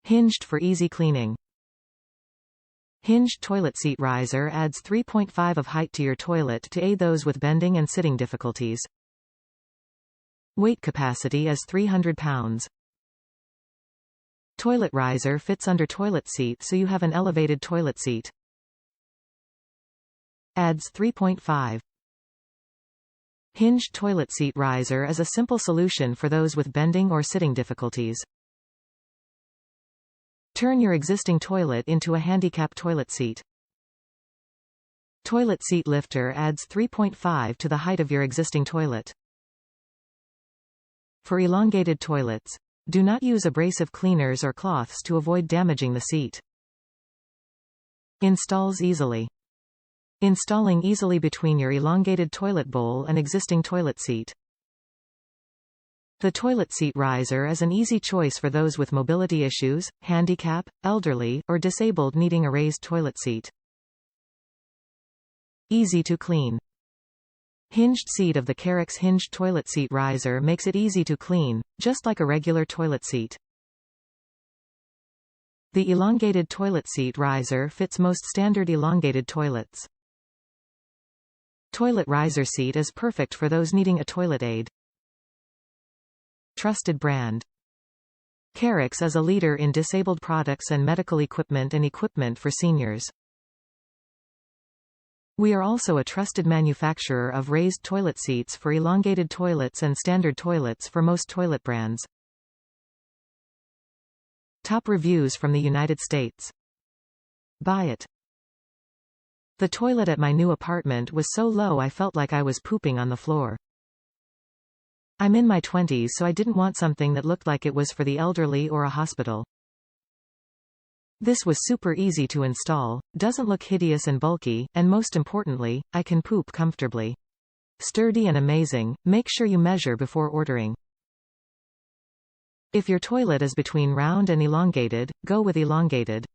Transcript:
Hinged for easy cleaning. Hinged Toilet Seat Riser adds 3.5 of height to your toilet to aid those with bending and sitting difficulties. Weight capacity is 300 pounds. Toilet riser fits under toilet seat so you have an elevated toilet seat. Adds 3.5. Hinged Toilet Seat Riser is a simple solution for those with bending or sitting difficulties. Turn your existing toilet into a handicap toilet seat. Toilet seat lifter adds 3.5 to the height of your existing toilet. For elongated toilets, do not use abrasive cleaners or cloths to avoid damaging the seat. Installs easily. Installing easily between your elongated toilet bowl and existing toilet seat. The toilet seat riser is an easy choice for those with mobility issues, handicap, elderly, or disabled needing a raised toilet seat. Easy to clean. Hinged seat of the Carex Hinged Toilet Seat Riser makes it easy to clean, just like a regular toilet seat. The elongated toilet seat riser fits most standard elongated toilets. Toilet riser seat is perfect for those needing a toilet aid. Trusted brand. Carex is a leader in disabled products and medical equipment and equipment for seniors. We are also a trusted manufacturer of raised toilet seats for elongated toilets and standard toilets for most toilet brands. Top reviews from the United States. Buy it. The toilet at my new apartment was so low I felt like I was pooping on the floor. I'm in my 20s, so I didn't want something that looked like it was for the elderly or a hospital. This was super easy to install, doesn't look hideous and bulky, and most importantly, I can poop comfortably. Sturdy and amazing. Make sure you measure before ordering. If your toilet is between round and elongated, go with elongated.